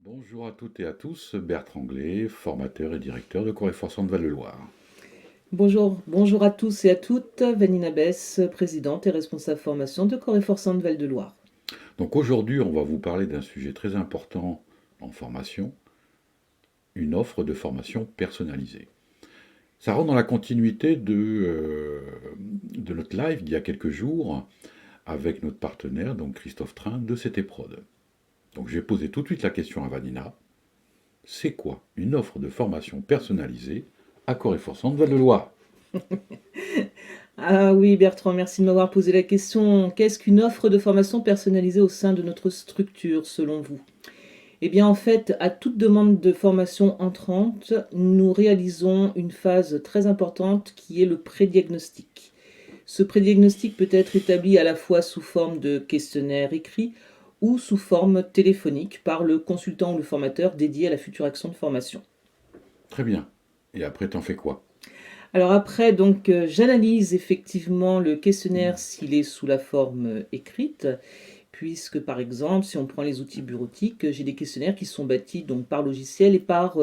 Bonjour à toutes et à tous, Bertrand Anglais, formateur et directeur de Coreforçant de Val-de-Loire. Bonjour à tous et à toutes, Vanina Bess, présidente et responsable formation de Coreforçant de Val-de-Loire. Donc aujourd'hui, on va vous parler d'un sujet très important en formation, une offre de formation personnalisée. Ça rentre dans la continuité de notre live d'il y a quelques jours avec notre partenaire, donc Christophe Train de CT Prod. Donc je vais poser tout de suite la question à Vanina. C'est quoi une offre de formation personnalisée à Coreforçant de Val-de-Loire? Ah oui, Bertrand, merci de m'avoir posé la question. Qu'est-ce qu'une offre de formation personnalisée au sein de notre structure, selon vous? Eh bien, en fait, à toute demande de formation entrante, nous réalisons une phase très importante qui est le prédiagnostic. Ce prédiagnostic peut être établi à la fois sous forme de questionnaire écrit ou sous forme téléphonique par le consultant ou le formateur dédié à la future action de formation. Très bien. Et après, t'en fais quoi? Alors après, donc, j'analyse effectivement le questionnaire s'il est sous la forme écrite, puisque par exemple, si on prend les outils bureautiques, j'ai des questionnaires qui sont bâtis donc par logiciel et par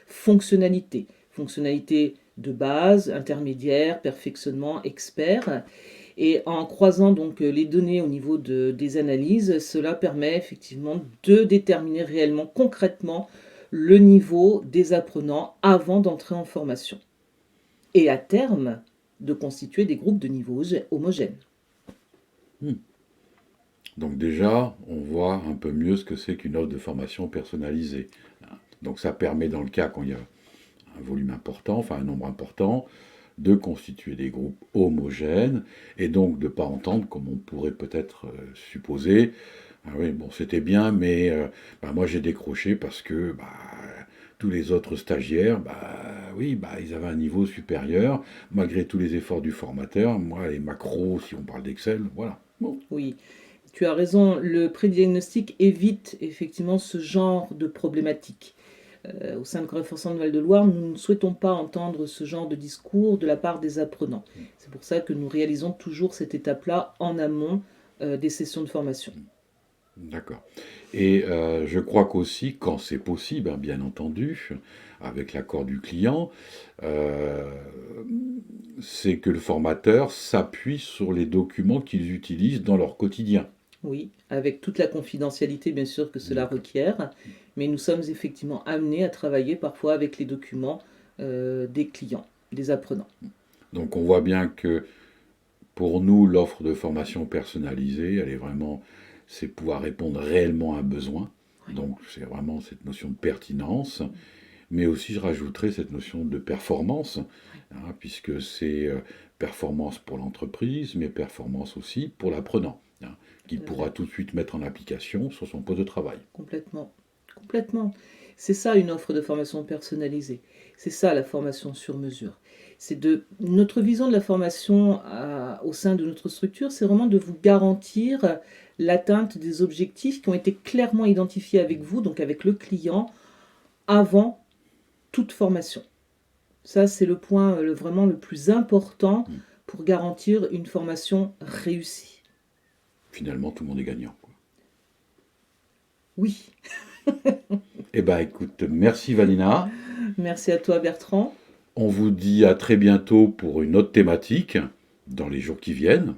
fonctionnalité. Fonctionnalité de base, intermédiaire, perfectionnement, expert. Et en croisant donc les données au niveau des analyses, cela permet effectivement de déterminer réellement, concrètement, le niveau des apprenants avant d'entrer en formation. Et à terme, de constituer des groupes de niveau homogènes. Hmm. Donc déjà, on voit un peu mieux ce que c'est qu'une offre de formation personnalisée. Donc ça permet, dans le cas quand il y a un volume important, enfin un nombre important, de constituer des groupes homogènes et donc de ne pas entendre, comme on pourrait peut-être supposer, ah oui, bon c'était bien, mais moi j'ai décroché parce que tous les autres stagiaires, oui, ils avaient un niveau supérieur, malgré tous les efforts du formateur. Moi, les macros, si on parle d'Excel, voilà. Bon. Oui, tu as raison, le prédiagnostic évite effectivement ce genre de problématique. Au sein de Coreforçant de Val-de-Loire, nous ne souhaitons pas entendre ce genre de discours de la part des apprenants. C'est pour ça que nous réalisons toujours cette étape-là en amont des sessions de formation. D'accord. Et je crois qu'aussi, quand c'est possible, hein, bien entendu, avec l'accord du client, euh, c'est que le formateur s'appuie sur les documents qu'ils utilisent dans leur quotidien. Oui, avec toute la confidentialité bien sûr que cela D'accord. requiert, mais nous sommes effectivement amenés à travailler parfois avec les documents des clients, des apprenants. Donc on voit bien que pour nous, l'offre de formation personnalisée, elle est vraiment, c'est pouvoir répondre réellement à un besoin. Oui. Donc c'est vraiment cette notion de pertinence. Mais aussi, je rajouterais cette notion de performance, hein, puisque c'est performance pour l'entreprise, mais performance aussi pour l'apprenant, hein, qu'il pourra tout de suite mettre en application sur son poste de travail. Complètement, complètement. C'est ça une offre de formation personnalisée. C'est ça la formation sur mesure. C'est de notre vision de la formation au sein de notre structure, c'est vraiment de vous garantir l'atteinte des objectifs qui ont été clairement identifiés avec vous, donc avec le client, avant toute formation. Ça, c'est le point vraiment le plus important pour garantir une formation réussie. Finalement, tout le monde est gagnant, quoi. Oui. Eh bien, écoute, merci Valina. Merci à toi, Bertrand. On vous dit à très bientôt pour une autre thématique dans les jours qui viennent.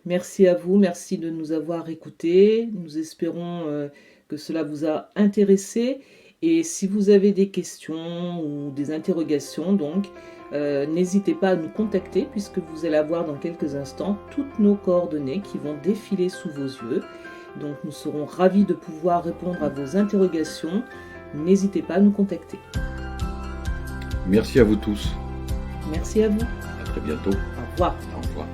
Merci à vous, merci de nous avoir écoutés. Nous espérons que cela vous a intéressé. Et si vous avez des questions ou des interrogations, donc, n'hésitez pas à nous contacter puisque vous allez avoir dans quelques instants toutes nos coordonnées qui vont défiler sous vos yeux. Donc nous serons ravis de pouvoir répondre à vos interrogations. N'hésitez pas à nous contacter. Merci à vous tous. Merci à vous. À très bientôt. Au revoir. Au revoir.